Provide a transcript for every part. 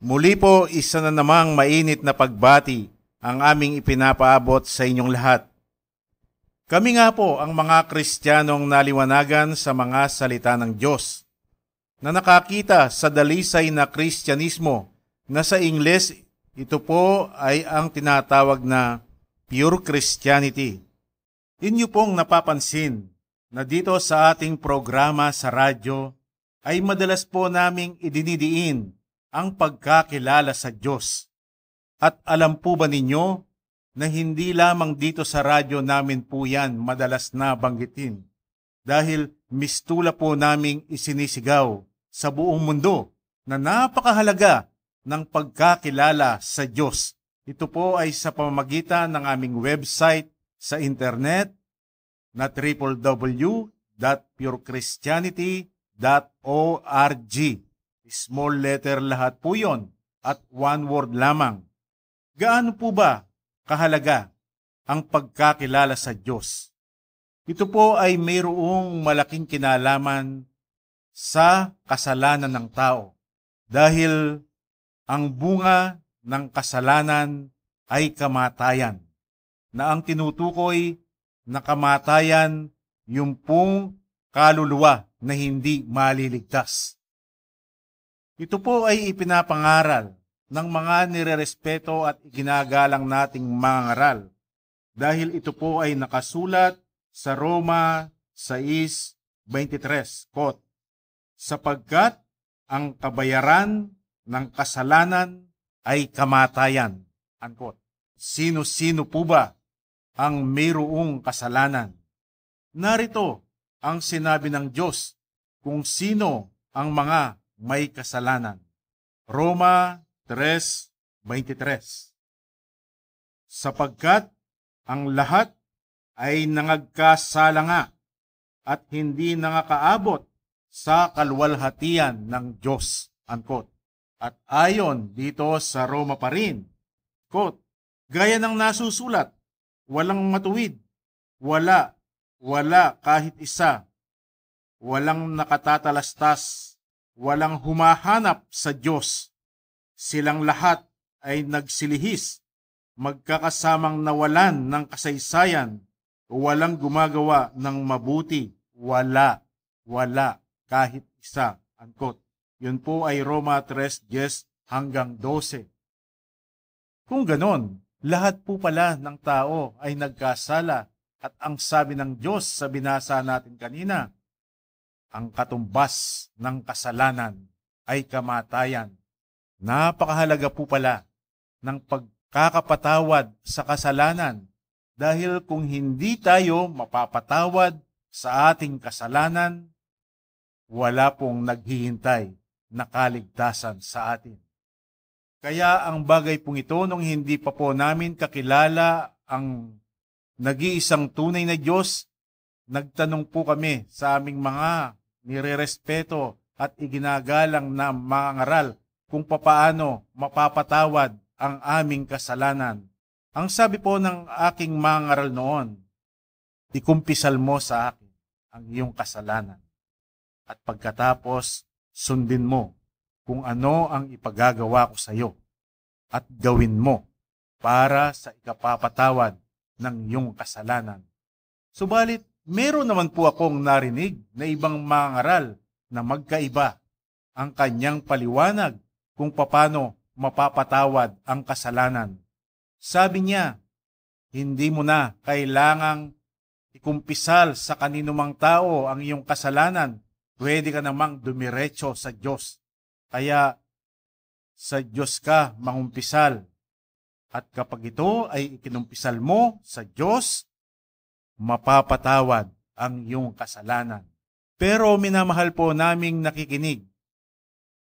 Muli po, isa na namang mainit na pagbati ang aming ipinapaabot sa inyong lahat. Kami nga po ang mga Kristiyanong naliwanagan sa mga salita ng Diyos na nakakita sa dalisay na Kristyanismo na sa Ingles ito po ay ang tinatawag na pure Christianity. Inyo pong napapansin na dito sa ating programa sa radyo ay madalas po naming idinidiin ang pagkakilala sa Diyos. At alam po ba ninyo na hindi lamang dito sa radyo namin po yan madalas na banggitin dahil mistula po naming isinisigaw sa buong mundo na napakahalaga ng pagkakilala sa Diyos. Ito po ay sa pamamagitan ng aming website sa internet na www.purechristianity.org. Small letter lahat po yon at one word lamang. Gaano po ba kahalaga ang pagkakilala sa Diyos? Ito po ay mayroong malaking kinalaman sa kasalanan ng tao dahil ang bunga ng kasalanan ay kamatayan, na ang tinutukoy na kamatayan yung pong kaluluwa na hindi maliligtas. Ito po ay ipinapangaral ng mga nirerespeto at iginagalang nating mga ngaral dahil ito po ay nakasulat sa Roma 6:23, quote, sapagkat ang kabayaran ng kasalanan ay kamatayan, unquote. Sino-sino po ba ang mayroong kasalanan? Narito ang sinabi ng Diyos kung sino ang mga may kasalanan. Roma 3:23. Sapagkat ang lahat ay nangagkasala nga at hindi nangakaabot sa kaluwalhatian ng Diyos, unquote. At ayon dito sa Roma pa rin, quote, gaya ng nasusulat, walang matuwid, wala kahit isa, walang nakatatalastas, walang humahanap sa Diyos. Silang lahat ay nagsilihis, magkakasamang nawalan ng kasaysayan, walang gumagawa ng mabuti, wala kahit isa, unquote. Yun po ay Roma 3:10 hanggang 12. Kung ganon, lahat po pala ng tao ay nagkasala at ang sabi ng Diyos sa binasa natin kanina, ang katumbas ng kasalanan ay kamatayan. Napakahalaga po pala ng pagkakapatawad sa kasalanan dahil kung hindi tayo mapapatawad sa ating kasalanan, wala pong naghihintay na kaligtasan sa atin. Kaya ang bagay pong ito nung hindi pa po namin kakilala ang nag-iisang tunay na Diyos, nagtanong po kami sa aming mga nirerespeto at iginagalang na mga ngaral kung papaano mapapatawad ang aming kasalanan. Ang sabi po ng aking mga ngaral noon, ikumpisal mo sa akin ang iyong kasalanan at pagkatapos sundin mo kung ano ang ipagagawa ko sa iyo at gawin mo para sa ikapapatawad ng iyong kasalanan. Subalit, meron naman po akong narinig na ibang mga ngaral na magkaiba ang kanyang paliwanag kung paano mapapatawad ang kasalanan. Sabi niya, hindi mo na kailangang ikumpisal sa kaninumang tao ang iyong kasalanan. Pwede ka namang dumiretso sa Diyos. Kaya sa Diyos ka mangumpisal. At kapag ito ay ikinumpisal mo sa Diyos, mapapatawad ang iyong kasalanan. Pero minamahal po naming nakikinig,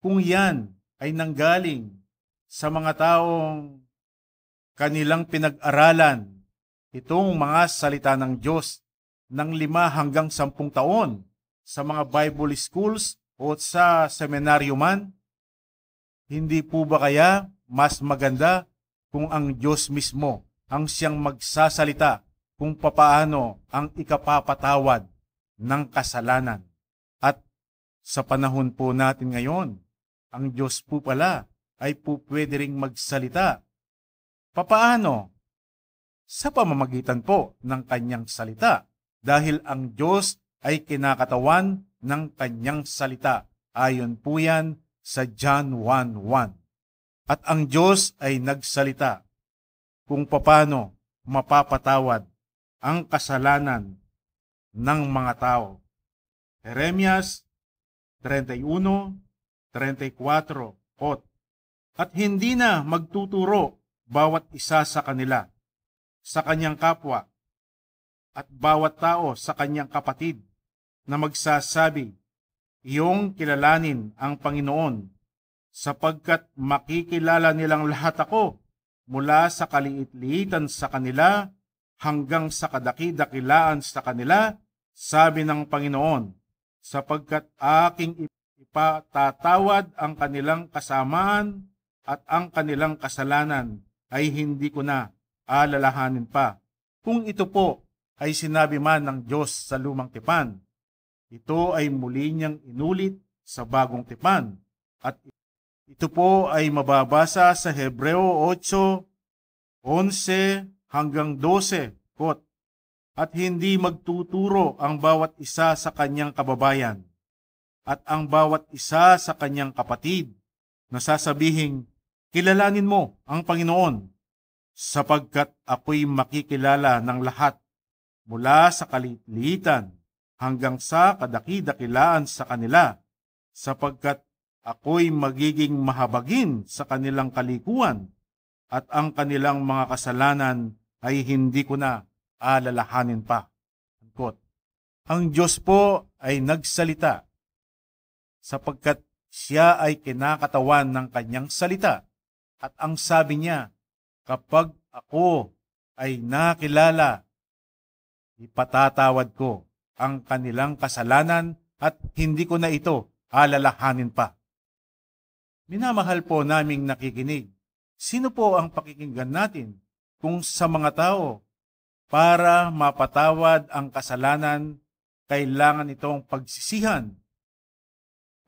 kung yan ay nanggaling sa mga taong kanilang pinag-aralan itong mga salita ng Diyos ng 5 hanggang 10 taon sa mga Bible schools o sa seminaryo man, hindi po ba kaya mas maganda kung ang Diyos mismo ang siyang magsasalita kung papaano ang ikapapatawad ng kasalanan? At sa panahon po natin ngayon, ang Diyos po pala ay po pwede ring magsalita. Papaano? Sa pamamagitan po ng kanyang salita, dahil ang Diyos ay kinakatawan ng kanyang salita. Ayon po yan sa John 1:1. At ang Diyos ay nagsalita kung paano mapapatawad ang kasalanan ng mga tao. Jeremias 31:34. At hindi na magtuturo bawat isa sa kanila, sa kanyang kapwa, at bawat tao sa kanyang kapatid, na magsasabi, iyong kilalanin ang Panginoon, sapagkat makikilala nilang lahat ako, mula sa kaliit-liitan sa kanila hanggang sa kadaki-dakilaan sa kanila, sabi ng Panginoon, sapagkat aking ipatatawad ang kanilang kasamaan at ang kanilang kasalanan ay hindi ko na alalahanin pa. Kung ito po ay sinabi man ng Diyos sa lumang tipan, ito ay muli niyang inulit sa bagong tipan. At ito po ay mababasa sa Hebreo 8:11 hanggang 12. At hindi magtuturo ang bawat isa sa kanyang kababayan at ang bawat isa sa kanyang kapatid na sasabihing, kilalanin mo ang Panginoon, sapagkat ako'y makikilala ng lahat mula sa kaliit-liitan hanggang sa kadaki-dakilaan sa kanila, sapagkat ako'y magiging mahabagin sa kanilang kalikuan at ang kanilang mga kasalanan ay hindi ko na alalahanin pa. Ang Diyos po ay nagsalita sapagkat siya ay kinakatawan ng kanyang salita. At ang sabi niya, kapag ako ay nakilala, ipatatawad ko ang kanilang kasalanan at hindi ko na ito alalahanin pa. Minamahal po naming nakikinig, sino po ang pakikinggan natin kung sa mga tao para mapatawad ang kasalanan kailangan itong pagsisihan,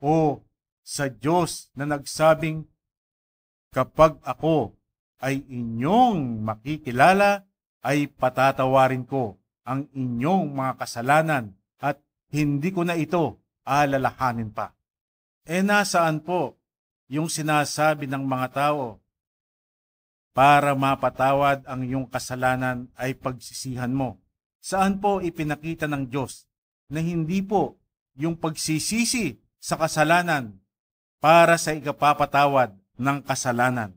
o sa Diyos na nagsabing, kapag ako ay inyong makikilala, ay patatawarin ko ang inyong mga kasalanan at hindi ko na ito alalahanin pa. Nasaan po yung sinasabi ng mga tao, para mapatawad ang iyong kasalanan ay pagsisihan mo? Saan po ipinakita ng Diyos na hindi po yung pagsisisi sa kasalanan para sa ikapapatawad ng kasalanan?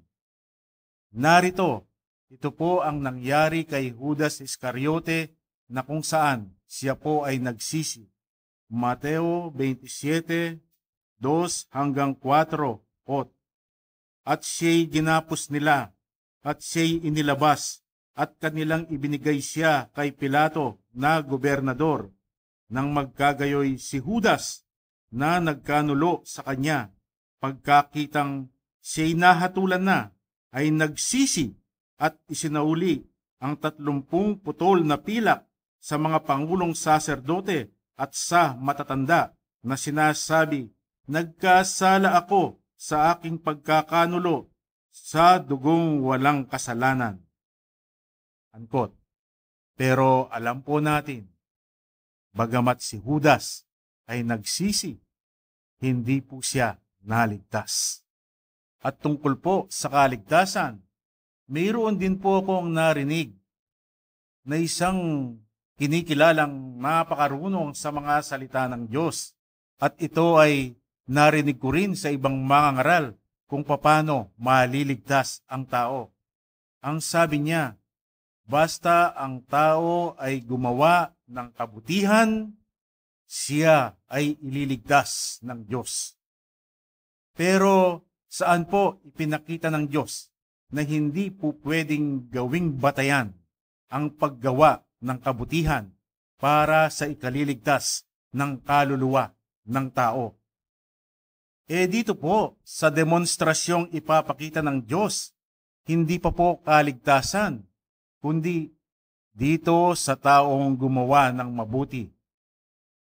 Narito, ito po ang nangyari kay Judas Iscariote na kung saan siya po ay nagsisi. Mateo 27:2 hanggang 4. At siya'y ginapos nila at siya'y inilabas at kanilang ibinigay siya kay Pilato na gobernador. Nang magkagayoy si Judas na nagkanulo sa kanya, pagkakitang siya'y nahatulan na, ay nagsisi at isinauli ang 30 putol na pilak sa mga pangulong saserdote at sa matatanda na sinasabi, nagkasala ako sa aking pagkakanulo sa dugong walang kasalanan. Angkot. Pero alam po natin, bagamat si Judas ay nagsisi, hindi po siya naligtas. At tungkol po sa kaligtasan, mayroon din po akong narinig na isang kinikilalang napakarunong sa mga salita ng Diyos. At ito ay narinig ko rin sa ibang mangangaral kung paano maliligtas ang tao. Ang sabi niya, basta ang tao ay gumawa ng kabutihan, siya ay ililigtas ng Diyos. Pero saan po ipinakita ng Diyos na hindi po pwedeng gawing batayan ang paggawa ng kabutihan para sa ikaliligtas ng kaluluwa ng tao? Dito po sa demonstrasyong ipapakita ng Diyos, hindi pa po kaligtasan, kundi dito sa taong gumawa ng mabuti.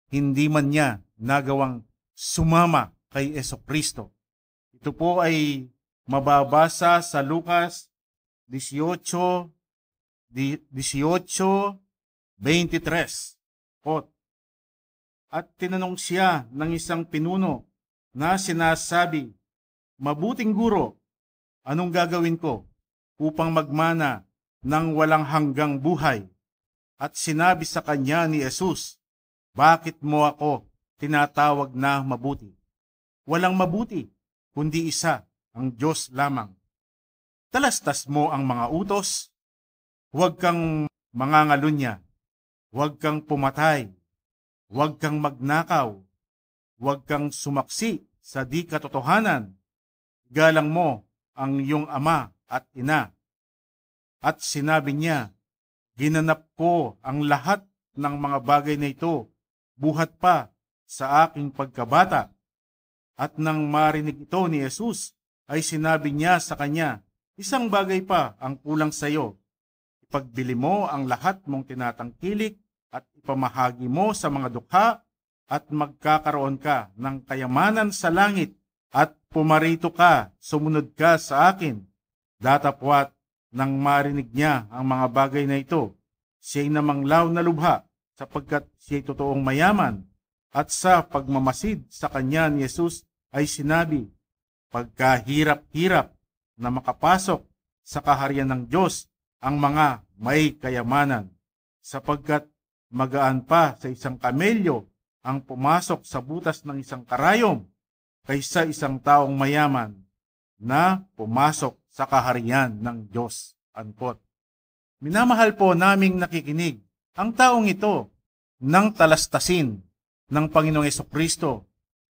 Hindi man niya nagawang sumama kay Jesucristo. Ito po ay mababasa sa Lucas 18:23. At tinanong siya ng isang pinuno na sinasabi, "Mabuting guro, anong gagawin ko upang magmana ng walang hanggang buhay?" At sinabi sa kanya ni Jesus, "Bakit mo ako tinatawag na mabuti? Walang mabuti, kundi isa, ang Diyos lamang. Talastas mo ang mga utos, huwag kang mangangalunya, huwag kang pumatay, huwag kang magnakaw, huwag kang sumaksi sa di katotohanan, galang mo ang iyong ama at ina." At sinabi niya, "Ginanap ko ang lahat ng mga bagay na ito, buhat pa sa aking pagkabata." At nang marinig ito ni Jesus, ay sinabi niya sa kanya, "Isang bagay pa ang kulang sa iyo. Ipagbili mo ang lahat mong tinatangkilik at ipamahagi mo sa mga dukha at magkakaroon ka ng kayamanan sa langit at pumarito ka, sumunod ka sa akin." Datapwat nang marinig niya ang mga bagay na ito, siya'y namanglaw na lubha sapagkat siya'y totoong mayaman. At sa pagmamasid sa kanya ni Jesus ay sinabi, "Pagkahirap-hirap na makapasok sa kaharian ng Diyos ang mga may kayamanan, sapagkat magaan pa sa isang kamelyo ang pumasok sa butas ng isang karayom kaysa isang taong mayaman na pumasok sa kaharian ng Diyos." Unquote. Minamahal po naming nakikinig, ang taong ito nang talastasin ng Panginoong Hesukristo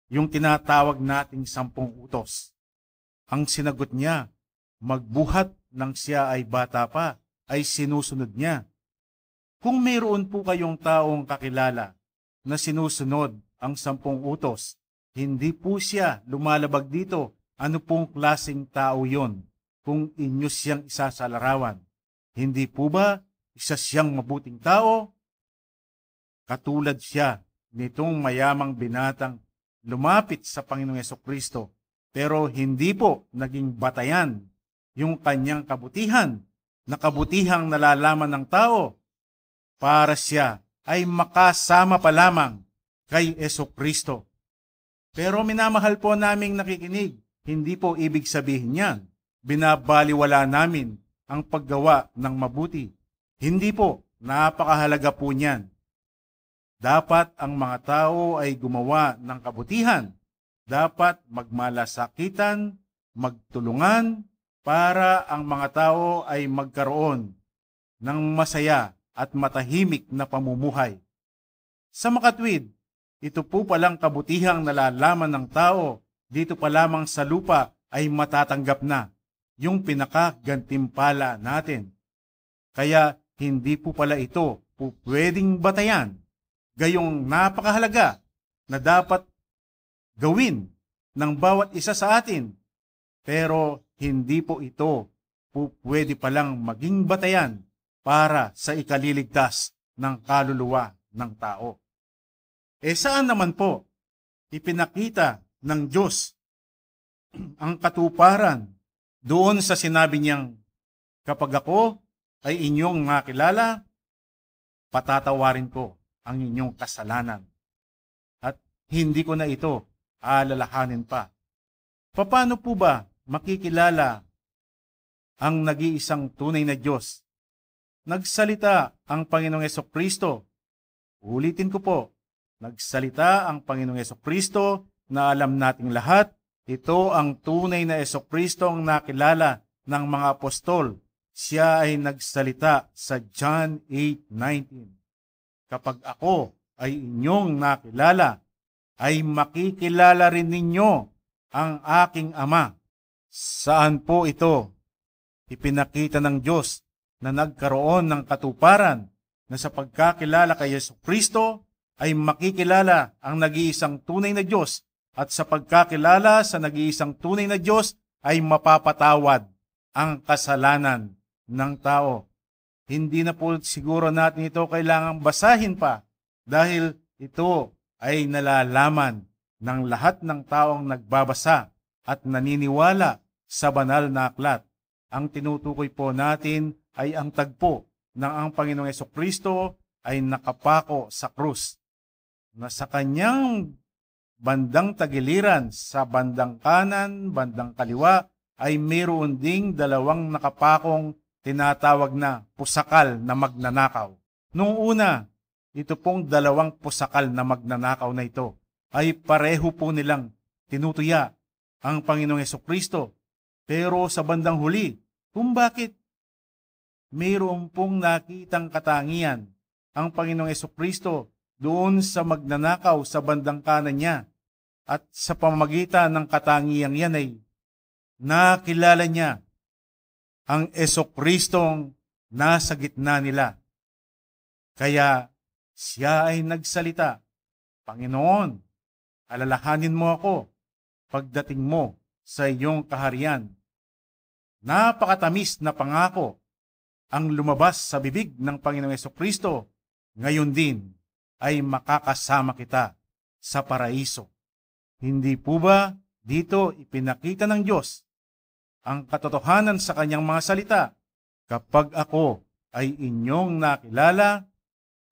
yung tinatawag nating 10 utos. Ang sinagot niya, magbuhat nang siya ay bata pa, ay sinusunod niya. Kung mayroon po kayong taong kakilala na sinusunod ang 10 utos, hindi po siya lumalabag dito. Ano pong klaseng tao yon kung inyo siyang isasalarawan? Hindi po ba isa siyang mabuting tao? Katulad siya nitong mayamang binatang lumapit sa Panginoong Hesukristo, pero hindi po naging batayan yung kanyang kabutihan, na kabutihang nalalaman ng tao, para siya ay makasama pa lamang kay Hesukristo. Pero minamahal po naming nakikinig, hindi po ibig sabihin niyan binabaliwala namin ang paggawa ng mabuti. Hindi po, napakahalaga po niyan. Dapat ang mga tao ay gumawa ng kabutihan. Dapat magmalasakitan, magtulungan, para ang mga tao ay magkaroon ng masaya at matahimik na pamumuhay. Sa makatwid, ito po palang kabutihang nalalaman ng tao, dito pa lamang sa lupa ay matatanggap na yung pinakagantimpala natin. Kaya hindi po pala ito po pwedeng batayan. Gayong napakahalaga na dapat gawin ng bawat isa sa atin. Pero hindi po ito po pwede palang maging batayan para sa ikaliligtas ng kaluluwa ng tao. Saan naman po ipinakita ng Diyos ang katuparan doon sa sinabi niyang, "Kapag ako ay inyong nakilala, patatawarin ko ang inyong kasalanan at hindi ko na ito alalahanin pa." Paano po ba makikilala ang nag-iisang tunay na Diyos? Nagsalita ang Panginoong Hesukristo. Ulitin ko po, nagsalita ang Panginoong Hesukristo na alam nating lahat. Ito ang tunay na Hesukristo ang nakilala ng mga apostol. Siya ay nagsalita sa John 8:19. "Kapag ako ay inyong nakilala, ay makikilala rin ninyo ang aking Ama." Saan po ito ipinakita ng Diyos na nagkaroon ng katuparan na sa pagkakilala kay Hesukristo ay makikilala ang nag-iisang tunay na Diyos, at sa pagkakilala sa nag-iisang tunay na Diyos ay mapapatawad ang kasalanan ng tao. Hindi na po siguro natin ito kailangang basahin pa, dahil ito ay nalalaman ng lahat ng taong nagbabasa at naniniwala sa banal na aklat. Ang tinutukoy po natin ay ang tagpo ng ang Panginoong Hesukristo ay nakapako sa krus, na sa kanyang bandang tagiliran, sa bandang kanan, bandang kaliwa, ay mayroon ding dalawang nakapakong tinatawag na pusakal na magnanakaw. Nung una, ito pong dalawang pusakal na magnanakaw na ito ay pareho po nilang tinutuya ang Panginoong Hesukristo. Pero sa bandang huli, kung bakit mayroon pong nakitang katangian ang Panginoong Hesukristo doon sa magnanakaw sa bandang kanan niya, at sa pamamagitan ng katangiang yan ay nakilala niya ang Hesukristong nasa gitna nila. Kaya siya ay nagsalita, Panginoon, alalahanin mo ako pagdating mo sa iyong kaharian. Napakatamis na pangako ang lumabas sa bibig ng Panginoong Hesukristo. Ngayon din ay makakasama kita sa paraiso. Hindi po ba dito ipinakita ng Diyos ang katotohanan sa kanyang mga salita? Kapag ako ay inyong nakilala,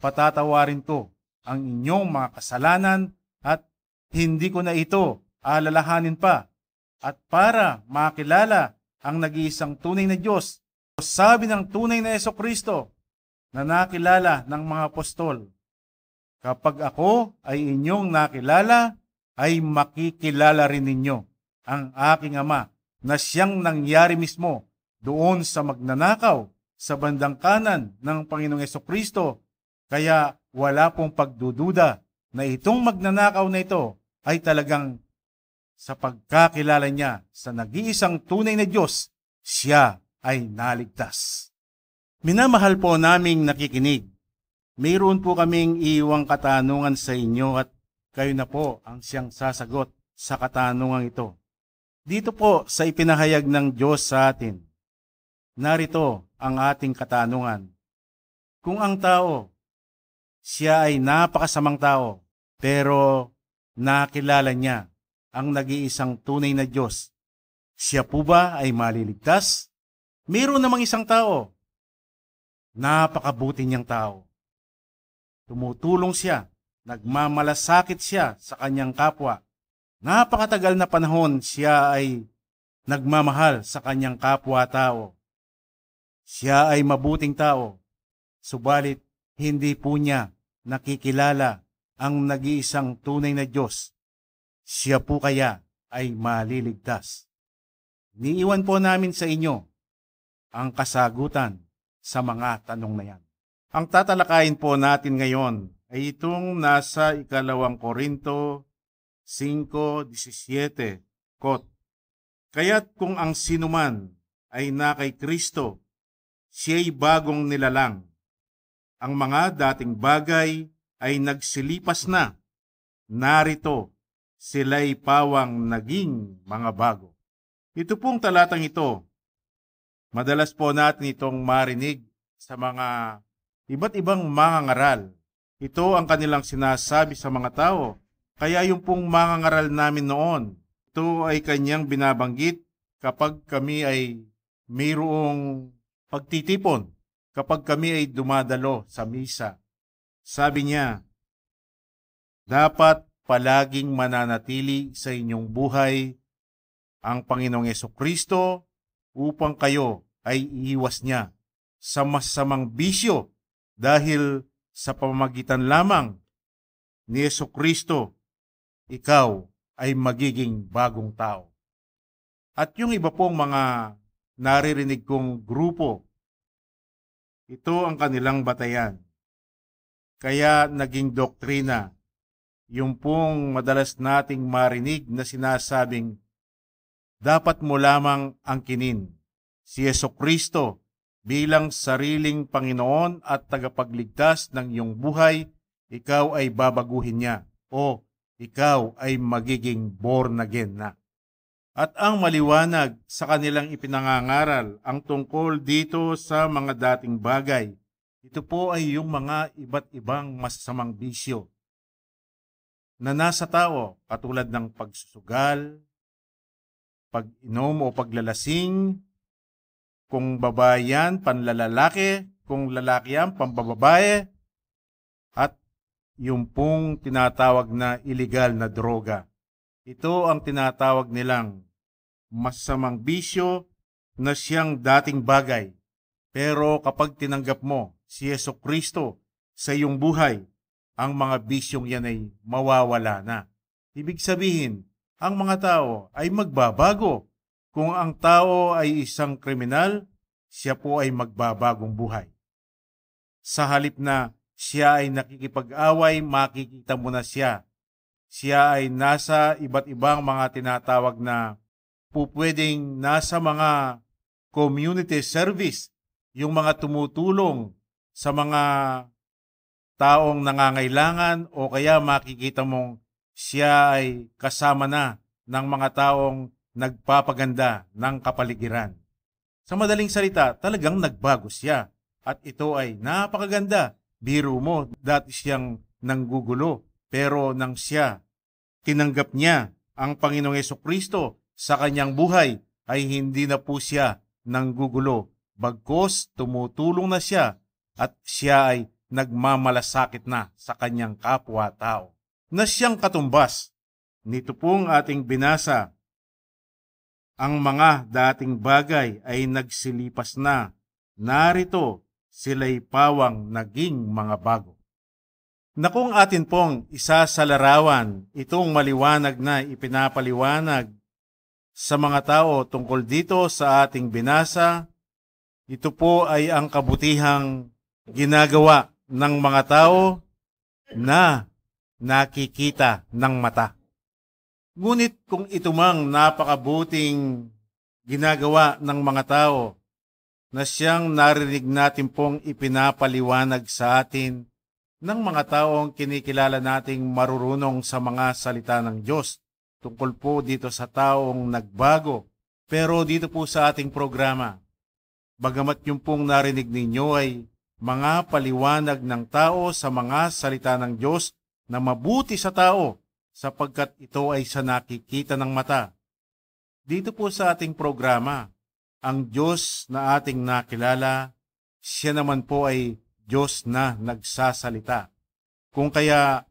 patatawarin ko ang inyong mga kasalanan at hindi ko na ito alalahanin pa. At para makilala ang nag-iisang tunay na Diyos, sabi ng tunay na Hesukristo na nakilala ng mga apostol, kapag ako ay inyong nakilala, ay makikilala rin ninyo ang aking Ama na siyang nangyari mismo doon sa magnanakaw sa bandang kanan ng Panginoong Hesukristo. Kaya wala pong pagdududa na itong magnanakaw na ito ay talagang sa pagkakilala niya sa nag-iisang tunay na Diyos, siya ay naligtas. Minamahal po naming nakikinig, mayroon po kaming iiwang katanungan sa inyo at kayo na po ang siyang sasagot sa katanungang ito. Dito po sa ipinahayag ng Diyos sa atin, narito ang ating katanungan. Kung ang tao, siya ay napakasamang tao, pero nakilala niya ang nag-iisang tunay na Diyos, siya po ba ay maliligtas? Mayroon namang isang tao, napakabuti niyang tao. Tumutulong siya, nagmamalasakit siya sa kanyang kapwa. Napakatagal na panahon siya ay nagmamahal sa kanyang kapwa-tao. Siya ay mabuting tao, subalit hindi po niya nakikilala ang nag-iisang tunay na Diyos. Siya po kaya ay maliligtas? Niiwan po namin sa inyo ang kasagutan sa mga tanong na yan. Ang tatalakayin po natin ngayon ay itong nasa 2 Korinto 5:17. Kaya't kung ang sinuman ay na kay Kristo, siya'y bagong nilalang. Ang mga dating bagay ay nagsilipas na. Narito, sila'y pawang naging mga bago. Ito pong talatang ito, madalas po natin itong marinig sa mga iba't ibang mangangaral. Ito ang kanilang sinasabi sa mga tao. Kaya yung pong mangangaral namin noon, ito ay kanyang binabanggit kapag kami ay mayroong pagtitipon, kapag kami ay dumadalo sa misa. Sabi niya, dapat palaging mananatili sa inyong buhay ang Panginoong Hesukristo upang kayo ay iiwas niya sa masamang bisyo dahil sa pamamagitan lamang ni Hesukristo, ikaw ay magiging bagong tao. At yung iba pong mga naririnig kong grupo, ito ang kanilang batayan. Kaya naging doktrina, yung pong madalas nating marinig na sinasabing, dapat mo lamang angkinin si Hesukristo bilang sariling Panginoon at tagapagligtas ng iyong buhay, ikaw ay babaguhin niya o ikaw ay magiging born again na. At ang maliwanag sa kanilang ipinangangaral ang tungkol dito sa mga dating bagay, ito po ay yung mga iba't ibang masasamang bisyo na nasa tao, katulad ng pagsusugal, pag-inom o paglalasing, kung babae yan, panlalalaki, kung lalaki yan, pambababae, at yung pong tinatawag na illegal na droga. Ito ang tinatawag nilang masamang bisyo na siyang dating bagay. Pero kapag tinanggap mo si Jesucristo sa iyong buhay, ang mga bisyong yan ay mawawala na. Ibig sabihin, ang mga tao ay magbabago. Kung ang tao ay isang kriminal, siya po ay magbabagong buhay. Sa halip na siya ay nakikipag-away, makikita mo na siya. Siya ay nasa iba't ibang mga tinatawag na pupwedeng nasa mga community service, yung mga tumutulong sa mga taong nangangailangan, o kaya makikita mong siya ay kasama na ng mga taong nagpapaganda ng kapaligiran. Sa madaling salita, talagang nagbago siya. At ito ay napakaganda. Biro mo, dati siyang nanggugulo. Pero nang siya, tinanggap niya ang Panginoong Jesucristo sa kanyang buhay, ay hindi na po siya nanggugulo. Bagkus, tumutulong na siya at siya ay nagmamalasakit na sa kanyang kapwa-tao. Na siyang katumbas. Nito pong ating binasa, ang mga dating bagay ay nagsilipas na. Narito, sila'y pawang naging mga bago. Na kung atin pong isa sa larawan, itong maliwanag na ipinapaliwanag sa mga tao tungkol dito sa ating binasa, ito po ay ang kabutihang ginagawa ng mga tao na nakikita ng mata. Ngunit kung ito mang napakabuting ginagawa ng mga tao na siyang narinig natin pong ipinapaliwanag sa atin ng mga taong kinikilala nating marurunong sa mga salita ng Diyos tungkol po dito sa taong nagbago. Pero dito po sa ating programa, bagamat yung pong narinig ninyo ay mga paliwanag ng tao sa mga salita ng Diyos na mabuti sa tao sapagkat ito ay sa nakikita ng mata. Dito po sa ating programa, ang Diyos na ating nakilala, siya naman po ay Diyos na nagsasalita. Kung kaya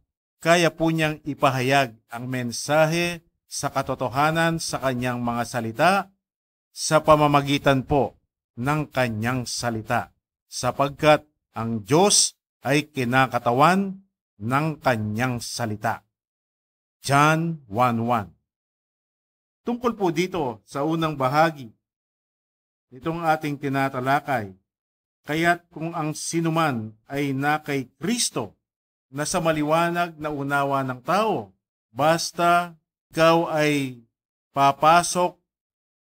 po niyang ipahayag ang mensahe sa katotohanan sa kanyang mga salita sa pamamagitan po ng kanyang salita, sapagkat ang Diyos ay kinakatawan ng kanyang salita. John 1:1. Tungkol po dito sa unang bahagi nitong ating tinatalakay, kaya't kung ang sinuman ay na kay Kristo, na sa maliwanag na unawa ng tao, basta ikaw ay papasok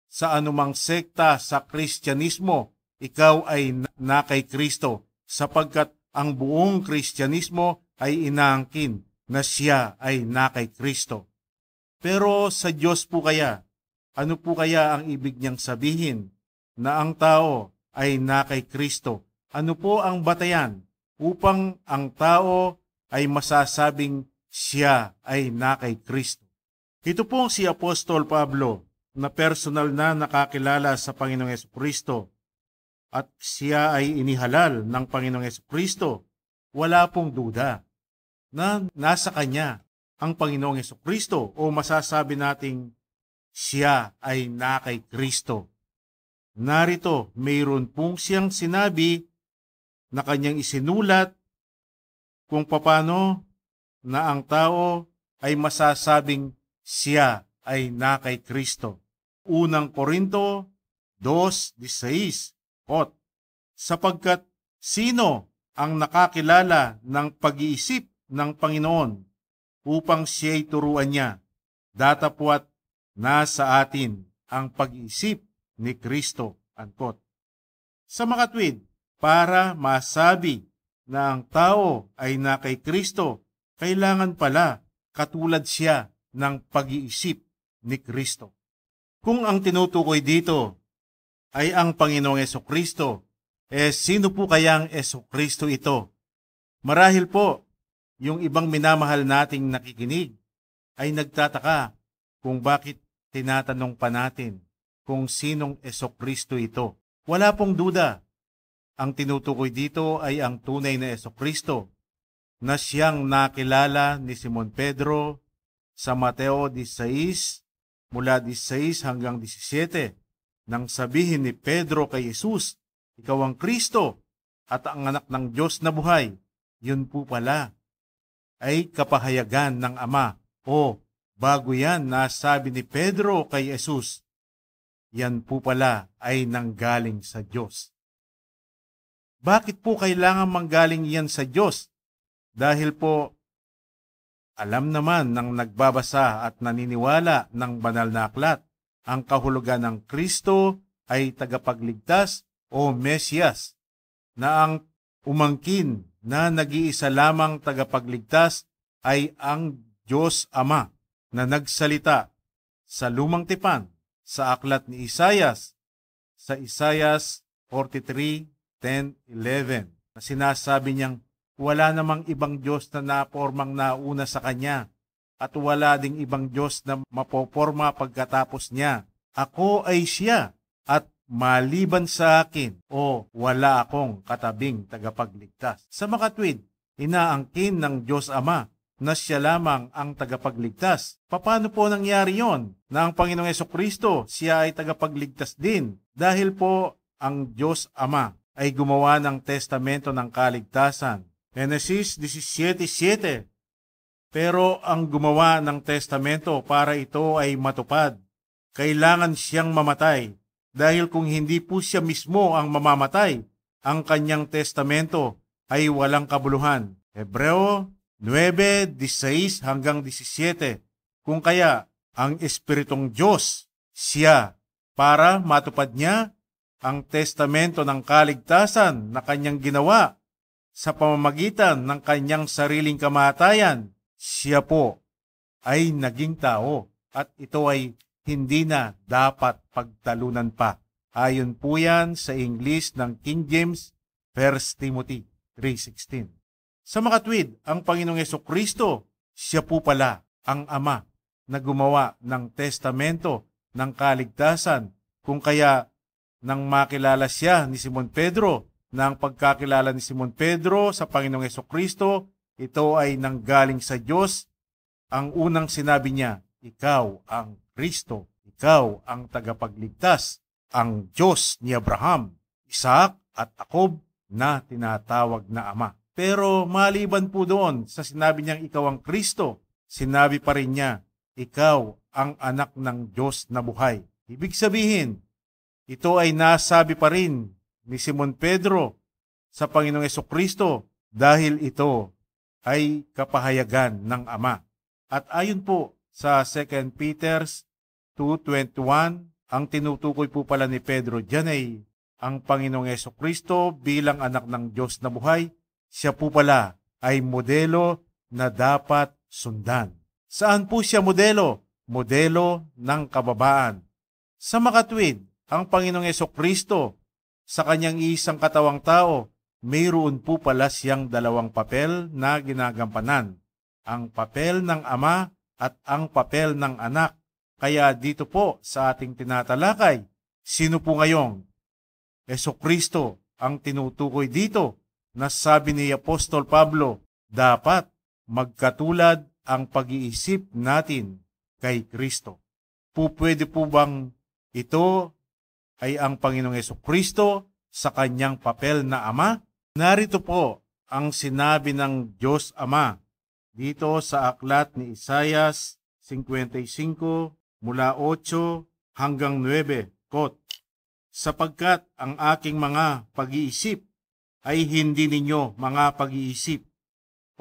sa anumang sekta sa Kristyanismo, ikaw ay na kay Kristo, sapagkat ang buong Kristyanismo ay inaangkin na siya ay na kay Kristo. Pero sa Diyos po kaya, ano po kaya ang ibig niyang sabihin na ang tao ay na kay Kristo? Ano po ang batayan upang ang tao ay masasabing siya ay na kay Kristo? Ito pong si Apostol Pablo na personal na nakakilala sa Panginoong Jesucristo at siya ay inihalal ng Panginoong Jesucristo. Wala pong duda na nasa kanya ang Panginoong Jesucristo, o masasabi nating siya ay na kay Kristo. Narito, mayroon pong siyang sinabi na kanyang isinulat kung paano na ang tao ay masasabing siya ay na kay Kristo. Unang Korinto 2:16. Sapagkat sino ang nakakilala ng pag-iisip ng Panginoon upang siya'y turuan niya? Datapwat nasa atin ang pag-iisip ni Kristo. Sa makatwid, para masabi na ang tao ay na kay Kristo, kailangan pala katulad siya ng pag-iisip ni Kristo. Kung ang tinutukoy dito ay ang Panginoong Jesucristo, sino po kayang Jesucristo ito? Marahil po, yung ibang minamahal nating nakikinig ay nagtataka kung bakit tinatanong pa natin kung sinong Esokristo ito. Wala pong duda. Ang tinutukoy dito ay ang tunay na Esokristo na siyang nakilala ni Simon Pedro sa Mateo 16, mula 16 hanggang 17, nang sabihin ni Pedro kay Jesus, "Ikaw ang Kristo at ang anak ng Diyos na buhay." Yun po pala ay kapahayagan ng Ama, o bago yan nasabi ni Pedro kay Jesus, yan po pala ay nanggaling sa Diyos. Bakit po kailangan manggaling yan sa Diyos? Dahil po, alam naman ng nagbabasa at naniniwala ng banal na aklat, ang kahulugan ng Kristo ay tagapagligtas o Mesiyas, na ang umangkin na nag-iisa lamang tagapagligtas ay ang Diyos Ama na nagsalita sa Lumang Tipan sa aklat ni Isayas, sa Isayas 43:10-11, na sinasabi niyang wala namang ibang Diyos na napormang nauna sa Kanya at wala ding ibang Diyos na mapoporma pagkatapos niya. Ako ay siya at maliban sa akin o wala akong katabing tagapagligtas. Sa makatwid, inaangkin ng Diyos Ama na siya lamang ang tagapagligtas. Paano po nangyari yon na ang Panginoong Hesukristo siya ay tagapagligtas din? Dahil po ang Diyos Ama ay gumawa ng testamento ng kaligtasan. Genesis 17:7. Pero ang gumawa ng testamento para ito ay matupad, kailangan siyang mamatay. Dahil kung hindi po siya mismo ang mamamatay, ang kanyang testamento ay walang kabuluhan. Hebreo 9:16 hanggang 17. Kung kaya ang Espiritong Diyos, siya, para matupad niya ang testamento ng kaligtasan na kanyang ginawa sa pamamagitan ng kanyang sariling kamatayan, siya po ay naging tao at ito ay hindi na dapat pagtalunan pa. Ayon po yan sa English ng King James, 1 Timothy 3:16. Sa makatwid, ang Panginoong Hesukristo, siya po pala ang Ama na gumawa ng testamento ng kaligtasan. Kung kaya nang makilala siya ni Simon Pedro, na ang pagkakilala ni Simon Pedro sa Panginoong Hesukristo, ito ay nanggaling sa Diyos. Ang unang sinabi niya, ikaw ang Kristo, ikaw ang tagapagligtas, ang Diyos ni Abraham, Isaac at Jacob na tinatawag na Ama. Pero maliban po doon sa sinabi niyang ikaw ang Kristo, sinabi pa rin niya, ikaw ang anak ng Diyos na buhay. Ibig sabihin, ito ay nasabi pa rin ni Simon Pedro sa Panginoong Hesukristo dahil ito ay kapahayagan ng Ama. At ayon po sa 2 Peter 2:21, ang tinutukoy po pala ni Pedro diyan ay ang Panginoong Hesukristo bilang anak ng Diyos na buhay. Siya po pala ay modelo na dapat sundan. Saan po siya modelo? Modelo ng kababaan. Sa makatwid, ang Panginoong Hesukristo sa kanyang isang katawang tao, mayroon po pala siyang dalawang papel na ginagampanan. Ang papel ng Ama at ang papel ng Anak. Kaya dito po sa ating tinatalakay, sino po ngayong Hesukristo ang tinutukoy dito na sabi ni Apostol Pablo, dapat magkatulad ang pag-iisip natin kay Kristo. Pwede po bang ito ay ang Panginoong Hesukristo sa kanyang papel na Ama? Narito po ang sinabi ng Diyos Ama dito sa aklat ni Isayas 55 mula 8 hanggang 9. Quote, sapagkat ang aking mga pag-iisip ay hindi ninyo mga pag-iisip,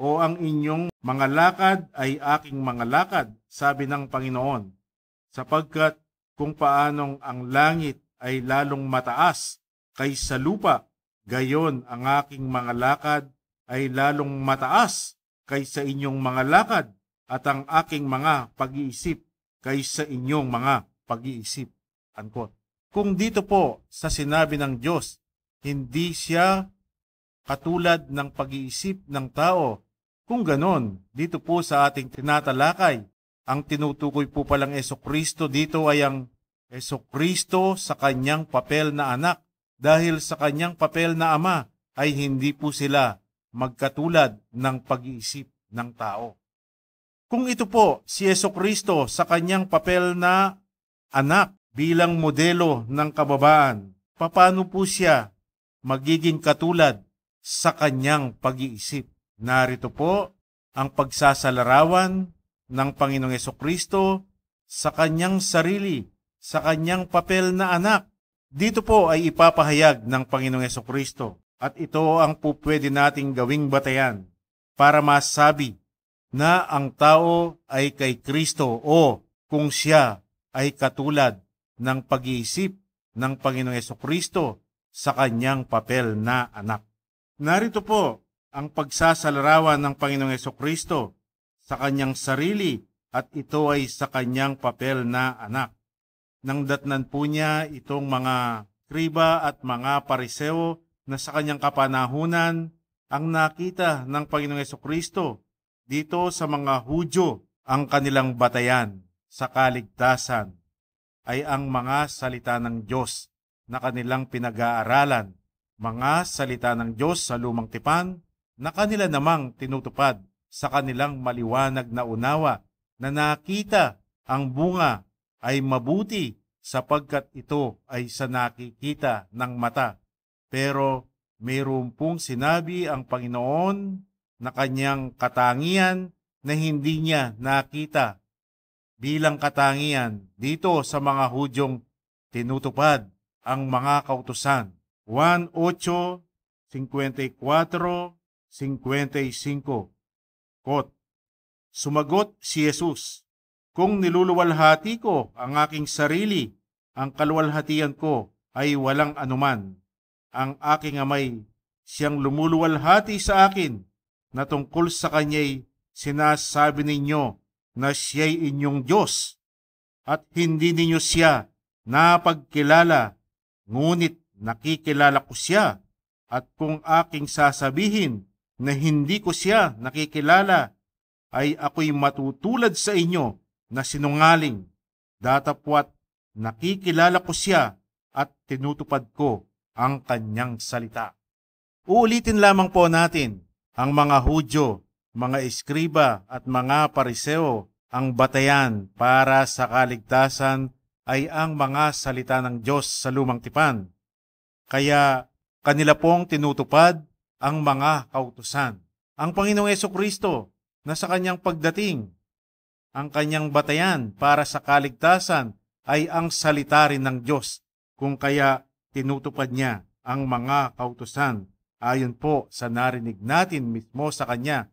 o ang inyong mga lakad ay aking mga lakad, sabi ng Panginoon. Sapagkat kung paanong ang langit ay lalong mataas kaysa lupa, gayon ang aking mga lakad ay lalong mataas kaysa inyong mga lakad, at ang aking mga pag-iisip kaysa inyong mga pag-iisip. Unquote. Kung dito po sa sinabi ng Diyos, hindi siya katulad ng pag-iisip ng tao. Kung ganon, dito po sa ating tinatalakay, Ang tinutukoy po palang Jesucristo dito ay ang Jesucristo sa kanyang papel na anak, dahil sa kanyang papel na ama ay hindi po sila magkatulad ng pag-iisip ng tao. Kung ito po si Jesucristo sa kanyang papel na anak bilang modelo ng kababaan, paano po siya magiging katulad sa kanyang pag-iisip? Narito po ang pagsasalarawan ng Panginoong Jesucristo sa kanyang sarili, sa kanyang papel na anak. Dito po ay ipapahayag ng Panginoong Jesucristo, at ito ang po pwede nating gawing batayan para masabi na ang tao ay kay Kristo o kung siya ay katulad ng pag-iisip ng Panginoong Jesucristo sa kanyang papel na anak. Narito po ang pagsasalarawan ng Panginoong Jesucristo sa kanyang sarili, at ito ay sa kanyang papel na anak. Nang datnan po niya itong mga kriba at mga pariseo na sa kanyang kapanahunan ang nakita ng Panginoong Jesucristo dito sa mga Hudyo, ang kanilang batayan sa kaligtasan ay ang mga salita ng Diyos na kanilang pinag-aaralan, mga salita ng Diyos sa lumang tipan na kanila namang tinutupad sa kanilang maliwanag na unawa, na nakita ang bunga ay mabuti sapagkat ito ay sa nakikita ng mata. Pero mayroon pong sinabi ang Panginoon na kanyang katangian na hindi niya nakita bilang katangian dito sa mga Hudyong tinutupad ang mga kautusan. Juan 8:54-55. Quote, sumagot si Jesus, kung niluluwalhati ko ang aking sarili, ang kaluwalhatian ko ay walang anuman. Ang aking amay, siyang lumuluwalhati sa akin, na tungkol sa kanya'y sinasabi ninyo na siya'y inyong Diyos, at hindi ninyo siya napagkilala, ngunit nakikilala ko siya, at kung aking sasabihin na hindi ko siya nakikilala, ay ako'y matutulad sa inyo na sinungaling. Datapwat nakikilala ko siya at tinutupad ko ang kanyang salita. Uulitin lamang po natin, ang mga Hudyo, mga eskriba at mga pariseo, ang batayan para sa kaligtasan ay ang mga salita ng Diyos sa lumang tipan. Kaya kanila pong tinutupad ang mga kautusan. Ang Panginoong Jesucristo na sa kanyang pagdating, ang kanyang batayan para sa kaligtasan ay ang salita rin ng Diyos, kung kaya tinutupad niya ang mga kautusan ayon po sa narinig natin mismo sa kanya.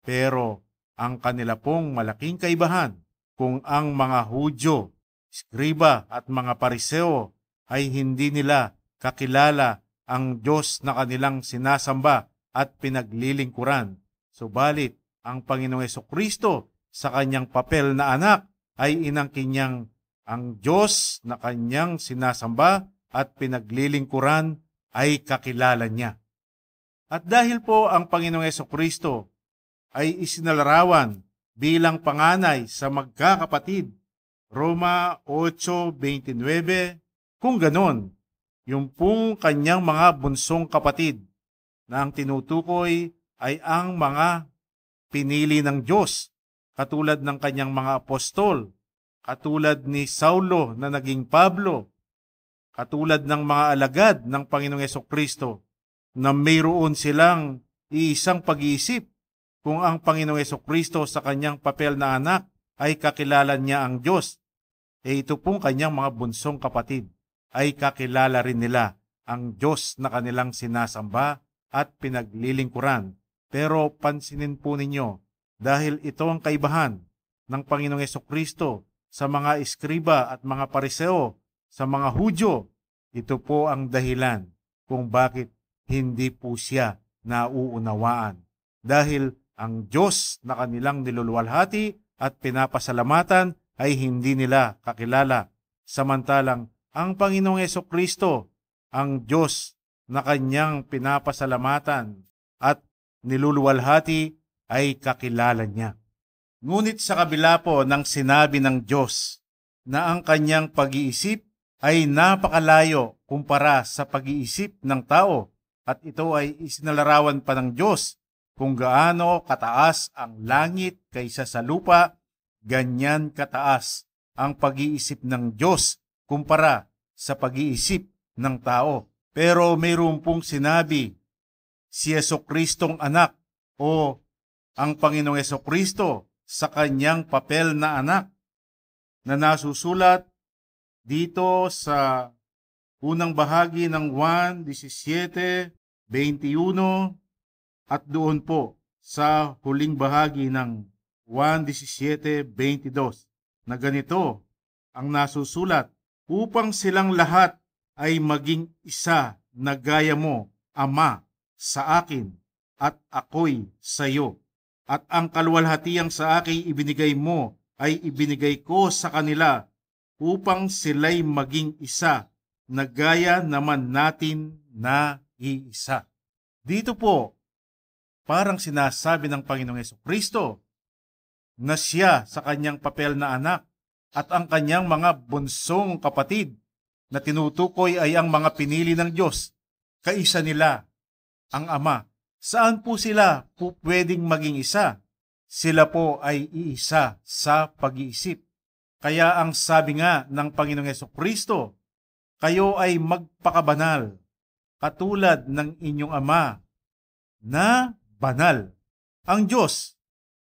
Pero ang kanila pong malaking kaibahan, kung ang mga Hudyo, eskriba at mga pariseo ay hindi nila kakilala ang Diyos na kanilang sinasamba at pinaglilingkuran. Subalit, ang Panginoong Jesucristo sa kanyang papel na anak ay inangkin niyang ang Diyos na kanyang sinasamba at pinaglilingkuran ay kakilala niya. At dahil po ang Panginoong Jesucristo ay isinalarawan bilang panganay sa magkakapatid, Roma 8:29, kung ganon, yung pong kanyang mga bunsong kapatid na ang tinutukoy ay ang mga pinili ng Diyos, katulad ng kanyang mga apostol, katulad ni Saulo na naging Pablo, katulad ng mga alagad ng Panginoong Jesucristo, na mayroon silang iisang pag-iisip, kung ang Panginoong Jesucristo sa kanyang papel na anak ay kakilala niya ang Diyos, ito pong kanyang mga bunsong kapatid ay kakilala rin nila ang Diyos na kanilang sinasamba at pinaglilingkuran. Pero pansinin po ninyo, dahil ito ang kaibahan ng Panginoong Jesucristo sa mga eskriba at mga pariseo, sa mga Hudyo, ito po ang dahilan kung bakit hindi po siya nauunawaan. Dahil ang Diyos na kanilang niluluwalhati at pinapasalamatan ay hindi nila kakilala. Samantalang ang Panginoong Jesucristo, ang Diyos na kanyang pinapasalamatan at niluluwalhati, ay kakilala niya. Ngunit sa kabila po ng sinabi ng Diyos na ang kanyang pag-iisip ay napakalayo kumpara sa pag-iisip ng tao at ito ay isinalarawan pa ng Diyos kung gaano kataas ang langit kaysa sa lupa, ganyan kataas ang pag-iisip ng Diyos kumpara sa pag-iisip ng tao. Pero mayroon pong sinabi si Jesucristong anak o ang Panginoong Jesucristo sa kanyang papel na anak na nasusulat dito sa unang bahagi ng 1:17-21 at doon po sa huling bahagi ng 1:17-22 na ganito ang nasusulat, upang silang lahat ay maging isa na gaya mo, Ama, sa akin at ako'y sa iyo. At ang kaluwalhatiang sa akin ibinigay mo ay ibinigay ko sa kanila upang sila'y maging isa na gaya naman natin na iisa. Dito po, parang sinasabi ng Panginoong Jesucristo na siya sa kanyang papel na anak at ang kanyang mga bunsong kapatid na tinutukoy ay ang mga pinili ng Diyos. Kaisa nila ang Ama. Saan po sila po pwedeng maging isa? Sila po ay iisa sa pag-iisip. Kaya ang sabi nga ng Panginoong Jesucristo, kayo ay magpakabanal, katulad ng inyong Ama na banal. Ang Diyos,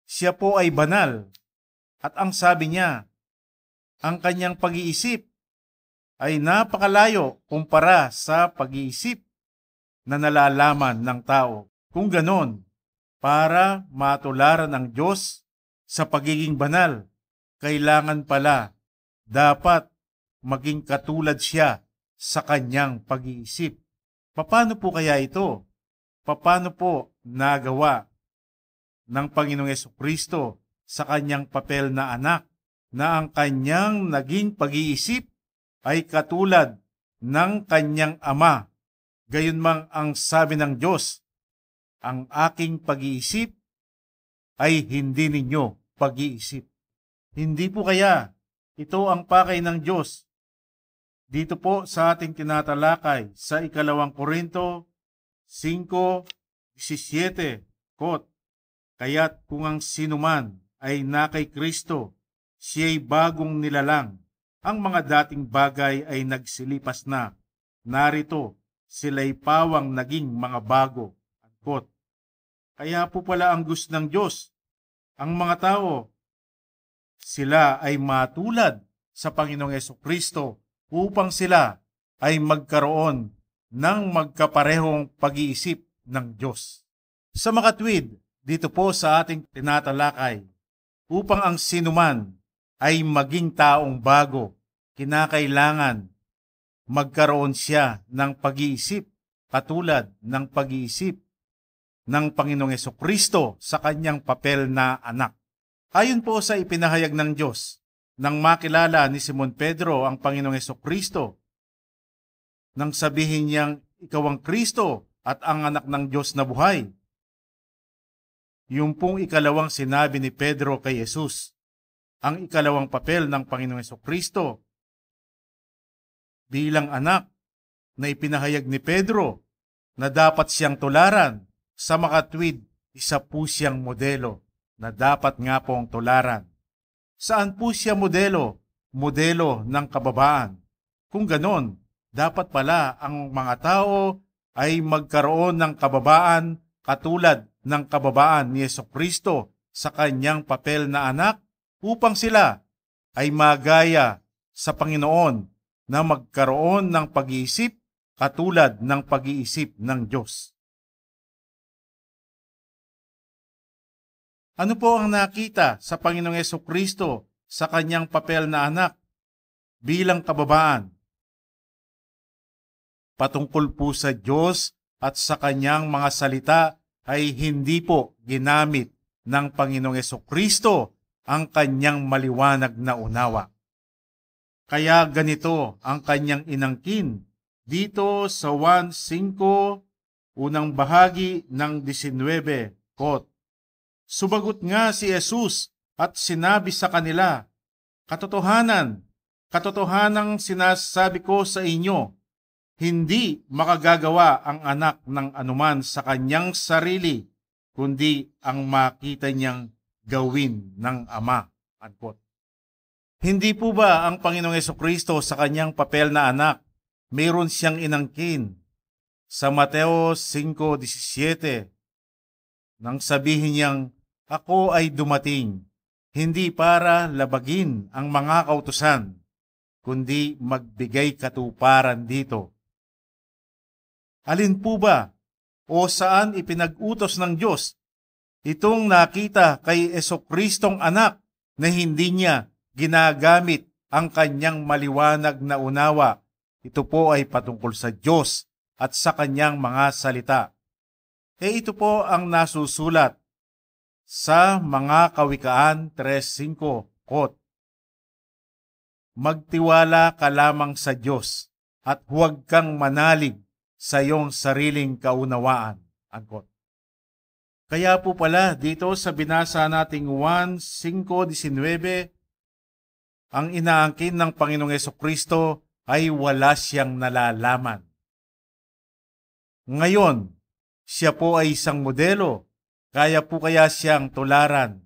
siya po ay banal. At ang sabi niya, ang kanyang pag-iisip ay napakalayo kumpara sa pag-iisip na nalalaman ng tao. Kung ganon, para matularan ang Diyos sa pagiging banal, kailangan pala dapat maging katulad siya sa kanyang pag-iisip. Paano po kaya ito? Paano po nagawa ng Panginoong Jesucristo sa kanyang papel na anak na ang kanyang naging pag-iisip ay katulad ng kanyang Ama? Gayunmang ang sabi ng Diyos, ang aking pag-iisip ay hindi ninyo pag-iisip. Hindi po kaya ito ang pakay ng Diyos dito po sa ating tinatalakay sa 2 Korinto 5:17, quote, kaya't kung ang sinuman ay na kay Kristo, siya'y bagong nilalang. Ang mga dating bagay ay nagsilipas na. Narito, sila'y pawang naging mga bago. Unquote. Kaya po pala ang gusto ng Diyos, ang mga tao, sila ay matulad sa Panginoong Jesucristo upang sila ay magkaroon ng magkaparehong pag-iisip ng Diyos. Sa makatwid, dito po sa ating tinatalakay, upang ang sinuman ay maging taong bago, kinakailangan magkaroon siya ng pag-iisip katulad ng pag-iisip ng Panginoong Jesucristo sa kanyang papel na anak. Ayon po sa ipinahayag ng Diyos, nang makilala ni Simon Pedro ang Panginoong Jesucristo, nang sabihin niyang ikaw ang Kristo at ang anak ng Diyos na buhay, yung pong ikalawang sinabi ni Pedro kay Jesus, ang ikalawang papel ng Panginoong Jesucristo bilang anak na ipinahayag ni Pedro na dapat siyang tularan. Sa makatwid, isa po siyang modelo na dapat nga pong tularan. Saan po siya modelo? Modelo ng kababaan. Kung ganon, dapat pala ang mga tao ay magkaroon ng kababaan katulad ng kababaan ni Jesucristo sa kanyang papel na anak upang sila ay magaya sa Panginoon na magkaroon ng pag-iisip katulad ng pag-iisip ng Diyos. Ano po ang nakita sa Panginoong Jesucristo sa kanyang papel na anak bilang kababaan? Patungkol po sa Diyos at sa kanyang mga salita ay hindi po ginamit ng Panginoong Jesucristo ang kanyang maliwanag na unawa. Kaya ganito ang kanyang inangkin dito sa 1:5, unang bahagi ng 19, quote, subagot nga si Jesus at sinabi sa kanila, "Katotohanan, katotohanang sinasabi ko sa inyo, hindi makagagawa ang anak ng anuman sa kanyang sarili, kundi ang makita niyang gawin ng Ama." Unquote. Hindi po ba ang Panginoong Jesucristo sa kanyang papel na anak, mayroon siyang inangkin sa Mateo 5:17 nang sabihin niyang, "Ako ay dumating, hindi para labagin ang mga kautusan, kundi magbigay katuparan dito." Alin po ba o saan ipinag-utos ng Diyos itong nakita kay Jesucristong anak na hindi niya ginagamit ang kanyang maliwanag na unawa? Ito po ay patungkol sa Diyos at sa kanyang mga salita. Ito po ang nasusulat sa mga Kawikaan 3:5, quote, "Magtiwala ka lamang sa Diyos at huwag kang manalig sa iyong sariling kaunawaan." Unquote. Kaya po pala dito sa binasa nating 1:5-19, ang inaangkin ng Panginoong Jesucristo ay wala siyang nalalaman. Ngayon, siya po ay isang modelo. Kaya po kaya siyang tularan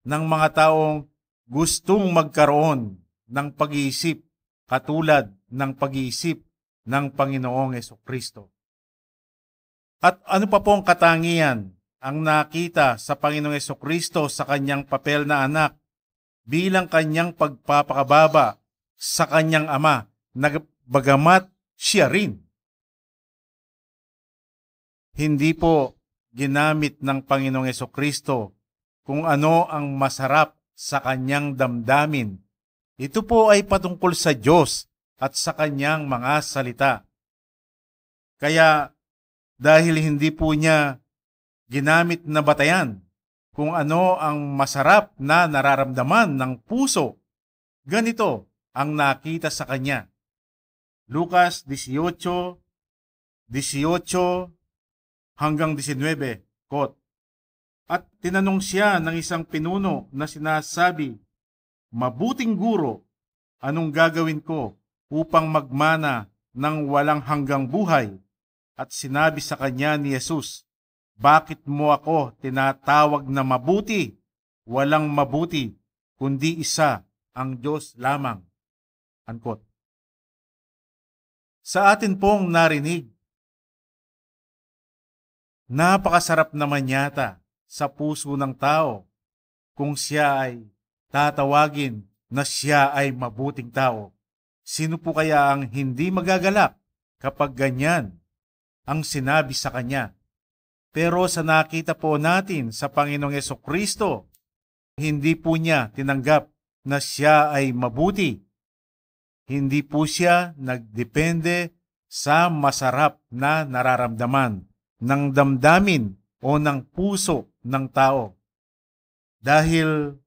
ng mga taong gustong magkaroon ng pag-iisip katulad ng pag-iisip ng Panginoong Jesucristo. At ano pa pong katangian ang nakita sa Panginoong Jesucristo sa kanyang papel na anak bilang kanyang pagpapakababa sa kanyang Ama, bagamat siya rin? Hindi po ginamit ng Panginoong Jesucristo kung ano ang masarap sa kanyang damdamin. Ito po ay patungkol sa Diyos at sa kanyang mga salita. Kaya dahil hindi po niya ginamit na batayan kung ano ang masarap na nararamdaman ng puso, ganito ang nakita sa kanya. Lucas 18:18 hanggang 19, quote, "At tinanong siya ng isang pinuno na sinasabi, 'Mabuting guro, anong gagawin ko upang magmana ng walang hanggang buhay?' At sinabi sa kanya ni Jesus, 'Bakit mo ako tinatawag na mabuti? Walang mabuti, kundi isa, ang Diyos lamang." Unquote. Sa atin pong narinig, napakasarap naman yata sa puso ng tao kung siya ay tatawagin na siya ay mabuting tao. Sino po kaya ang hindi magagalak kapag ganyan ang sinabi sa kanya? Pero sa nakita po natin sa Panginoong Jesucristo, hindi po niya tinanggap na siya ay mabuti. Hindi po siya nagdepende sa masarap na nararamdaman ng damdamin o ng puso ng tao. Dahil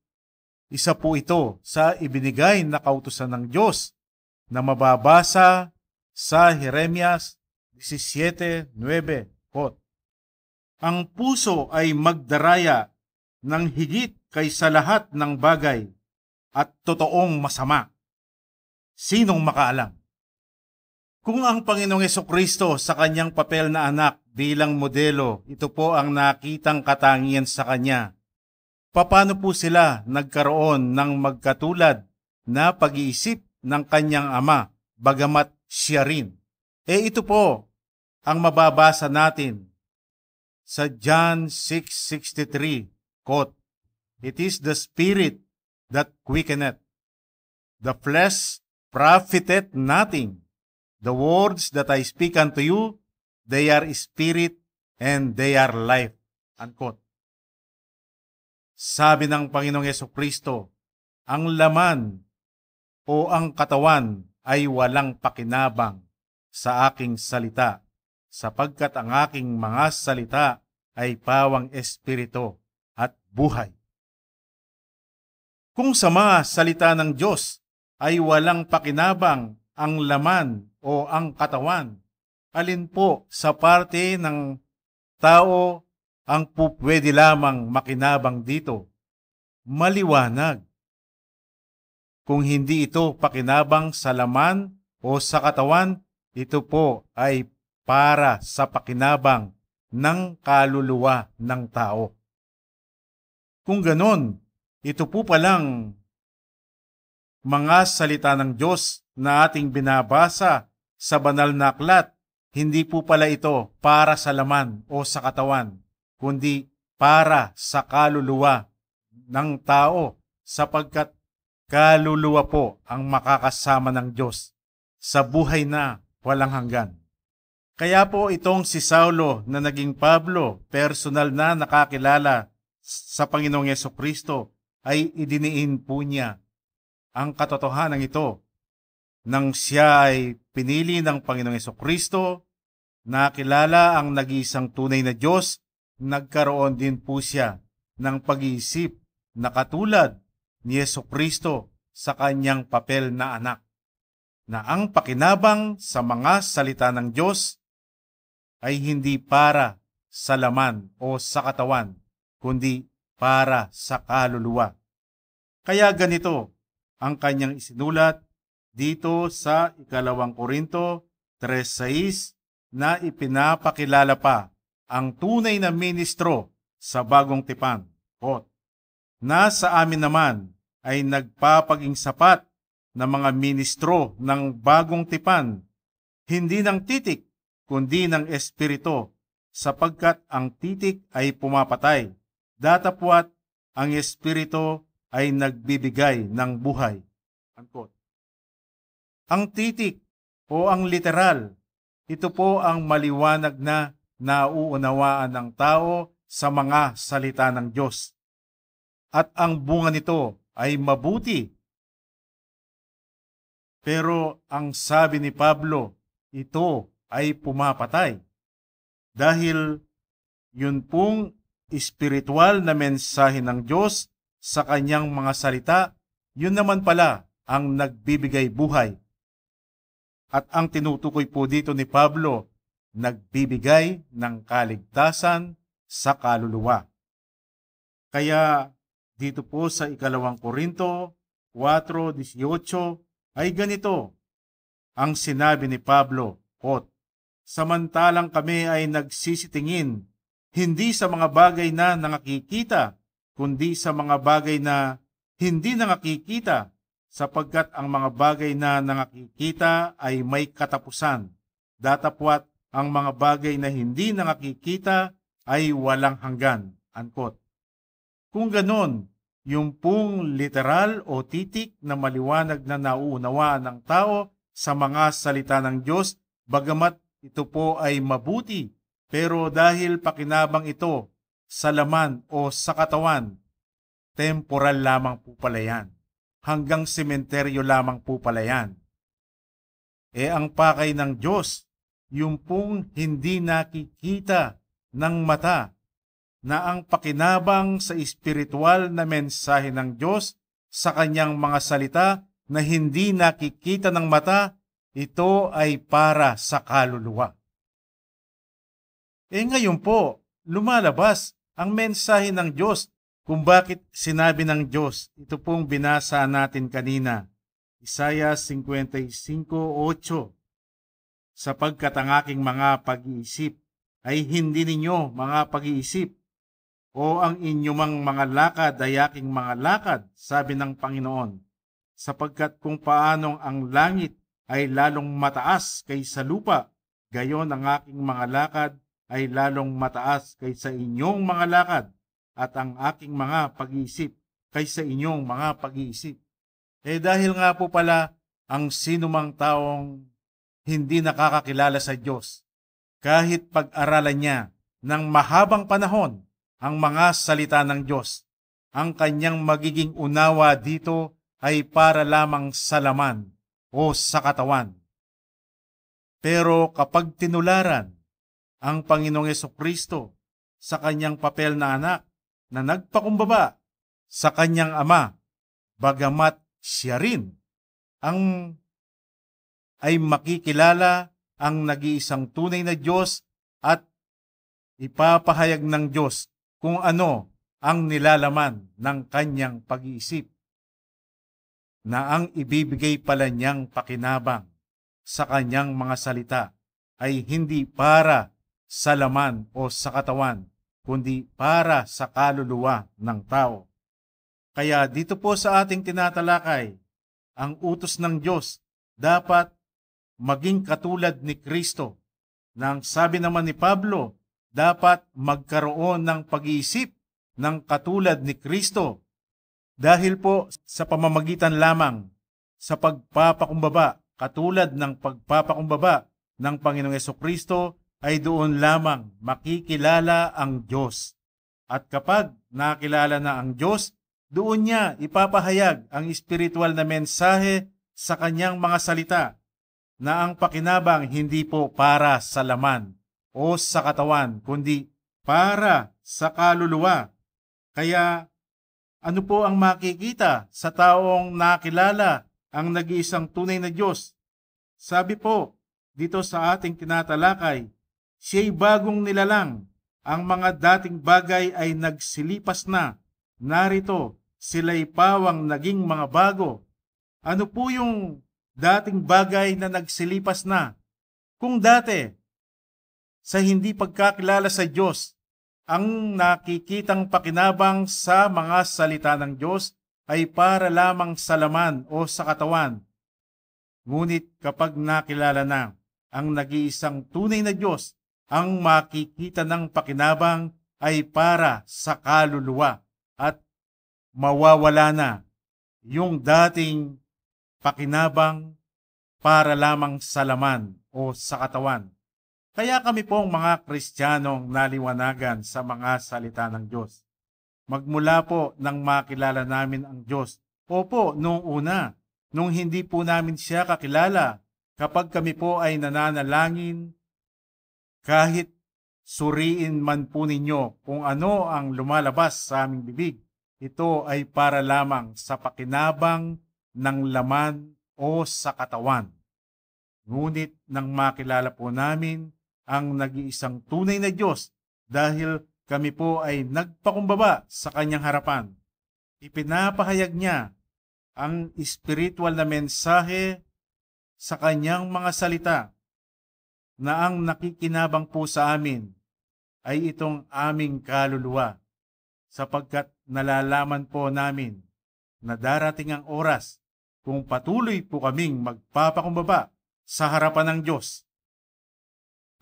isa po ito sa ibinigay na kautusan ng Diyos na mababasa sa Jeremias 17:9, quote, "Ang puso ay magdaraya ng higit kaysa lahat ng bagay at totoong masama. Sinong makaalam?" Kung ang Panginoong Jesucristo sa kanyang papel na anak bilang modelo, ito po ang nakitang katangian sa kanya, paano po sila nagkaroon ng magkatulad na pag-iisip ng kanyang Ama, bagamat siya rin? Ito po ang mababasa natin sa John 6:63, quote, "It is the Spirit that quickeneth, the flesh profiteth nothing. The words that I speak unto you, they are spirit and they are life." Unquote. Sabi ng Panginoong Jesucristo, ang laman o ang katawan ay walang pakinabang sa aking salita, sapagkat ang aking mga salita ay pawang espiritu at buhay. Kung sa mga salita ng Diyos ay walang pakinabang ang laman o ang katawan, alin po sa parte ng tao ang pwede lamang makinabang dito? maliwanag. Kung hindi ito pakinabang sa laman o sa katawan, ito po ay para sa pakinabang ng kaluluwa ng tao. Kung ganon, ito po palang mga salita ng Diyos na ating binabasa sa banal na aklat, hindi po pala ito para sa laman o sa katawan, kundi para sa kaluluwa ng tao, sapagkat kaluluwa po ang makakasama ng Diyos sa buhay na walang hanggan. Kaya po itong si Saulo na naging Pablo, personal na nakakilala sa Panginoong Yesukristo, ay idiniin po niya ang katotohanan ito. Nang siya ay pinili ng Panginoong Yesukristo, nakilala ang nag-iisang tunay na Diyos, nagkaroon din po siya ng pag-iisip na katulad ni Yesukristo sa kanyang papel na anak, na ang pakinabang sa mga salita ng Diyos ay hindi para sa laman o sa katawan, kundi para sa kaluluwa. Kaya ganito ang kanyang isinulat dito sa 2 Korinto 3:6 na ipinapakilala pa ang tunay na ministro sa bagong tipan. Na sa amin naman ay nagpapaging sapat na mga ministro ng bagong tipan, hindi ng titik, kundi ng espiritu, sapagkat ang titik ay pumapatay, datapwat ang espiritu ay nagbibigay ng buhay. Unquote. Ang titik o ang literal, ito po ang maliwanag na nauunawaan ng tao sa mga salita ng Diyos. At ang bunga nito ay mabuti. Pero ang sabi ni Pablo, ito ay pumapatay. Dahil yun pong espiritual na mensahe ng Diyos sa kanyang mga salita, yun naman pala ang nagbibigay buhay. At ang tinutukoy po dito ni Pablo, nagbibigay ng kaligtasan sa kaluluwa. Kaya dito po sa 2 Korinto 4:18 ay ganito ang sinabi ni Pablo, samantalang kami ay nagsisitingin hindi sa mga bagay na nakikita, kundi sa mga bagay na hindi nakikita, sapagkat ang mga bagay na nakikita ay may katapusan, datapwat ang mga bagay na hindi nakikita ay walang hanggan. Unquote. Kung ganon, yung pong literal o titik na maliwanag na nauunawaan ng tao sa mga salita ng Diyos, bagamat ito po ay mabuti, pero dahil pakinabang ito sa laman o sa katawan, temporal lamang po pala yan. Hanggang sementeryo lamang po pala yan. Ang pakay ng Diyos, yung pong hindi nakikita ng mata, na ang pakinabang sa espiritual na mensahe ng Diyos sa kanyang mga salita na hindi nakikita ng mata, ito ay para sa kaluluwa. Ngayon po, lumalabas ang mensahe ng Diyos kung bakit sinabi ng Diyos. Ito pong binasa natin kanina, Isaiah 55:8, sapagkat ang aking mga pag-iisip ay hindi ninyo mga pag-iisip, o ang inyong mga lakad ay aking mga lakad, sabi ng Panginoon, sapagkat kung paanong ang langit ay lalong mataas kaysa lupa, gayon ang aking mga lakad ay lalong mataas kaysa inyong mga lakad, at ang aking mga pag-iisip kaysa inyong mga pag-iisip. Dahil nga po pala, ang sinumang taong hindi nakakakilala sa Diyos, kahit pag-aralan niya ng mahabang panahon ang mga salita ng Diyos, ang kanyang magiging unawa dito ay para lamang sa laman o sa katawan. Pero kapag tinularan ang Panginoong Yesukristo sa kanyang papel na anak na nagpakumbaba sa kanyang ama, bagamat siya rin ay makikilala ang nag-iisang tunay na Diyos at ipapahayag ng Diyos kung ano ang nilalaman ng kanyang pag-iisip, na ang ibibigay pala niyang pakinabang sa kanyang mga salita ay hindi para sa laman o sa katawan, kundi para sa kaluluwa ng tao. Kaya dito po sa ating tinatalakay, ang utos ng Diyos dapat maging katulad ni Kristo. Nang sabi naman ni Pablo, dapat magkaroon ng pag-iisip ng katulad ni Kristo. Dahil po sa pamamagitan lamang sa pagpapakumbaba, katulad ng pagpapakumbaba ng Panginoong Jesucristo, ay doon lamang makikilala ang Diyos. At kapag nakilala na ang Diyos, doon niya ipapahayag ang espiritual na mensahe sa kanyang mga salita, na ang pakinabang hindi po para sa laman o sa katawan, kundi para sa kaluluwa. Kaya ano po ang makikita sa taong nakilala ang nag-iisang tunay na Diyos? Sabi po dito sa ating tinatalakay, siya'y bagong nilalang. Ang mga dating bagay ay nagsilipas na. Narito, sila'y pawang naging mga bago. Ano po yung dating bagay na nagsilipas na? Kung dati, sa hindi pagkakilala sa Diyos, ang nakikitang pakinabang sa mga salita ng Diyos ay para lamang sa laman o sa katawan. Ngunit kapag nakilala na ang nag-iisang tunay na Diyos, ang makikita ng pakinabang ay para sa kaluluwa at mawawala na yung dating pakinabang para lamang sa laman o sa katawan. Kaya kami pong mga Kristiyanong naliwanagan sa mga salita ng Diyos. Magmula po nang makilala namin ang Diyos. Opo, noong una, nung hindi po namin siya kakilala, kapag kami po ay nananalangin, kahit suriin man po ninyo kung ano ang lumalabas sa aming bibig, ito ay para lamang sa pakinabang ng laman o sa katawan. Ngunit nang makilala po namin ang nag-iisang tunay na Diyos, dahil kami po ay nagpakumbaba sa kanyang harapan, ipinapahayag niya ang espiritual na mensahe sa kanyang mga salita, na ang nakikinabang po sa amin ay itong aming kaluluwa, sapagkat nalalaman po namin na darating ang oras kung patuloy po kaming magpapakumbaba sa harapan ng Diyos,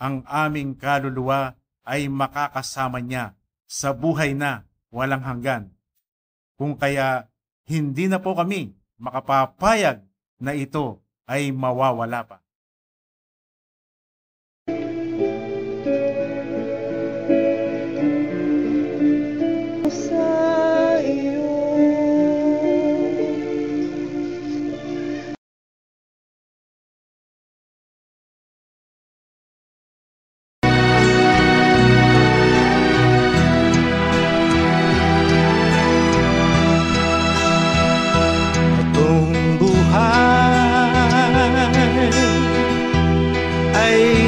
ang aming kaluluwa ay makakasama niya sa buhay na walang hanggan. Kung kaya hindi na po kami makapapayag na ito ay mawawala pa.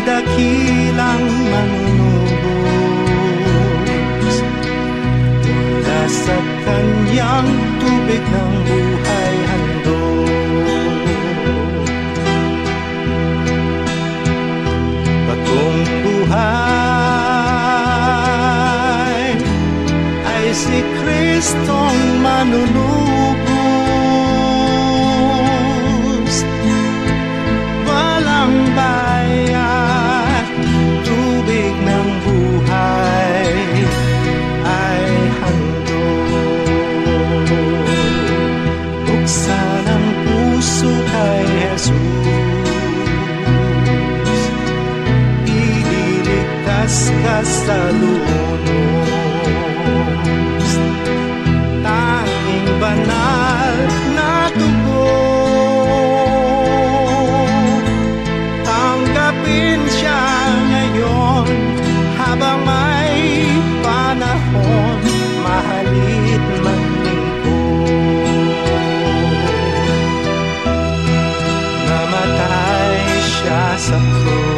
Dakilang manunubos mula sa kanyang tubig ng buhay handog. Batong buhay ay si Kristong manunubos, walang bayad, tubig ng buhay ay handog. Buksan ang puso kay Jesus, ililigtas ka sa lunos. Tanging banal na dugo, tanggapin siya ngayon habang may panahon, mahalit man lingkod. Namatay siya sa krus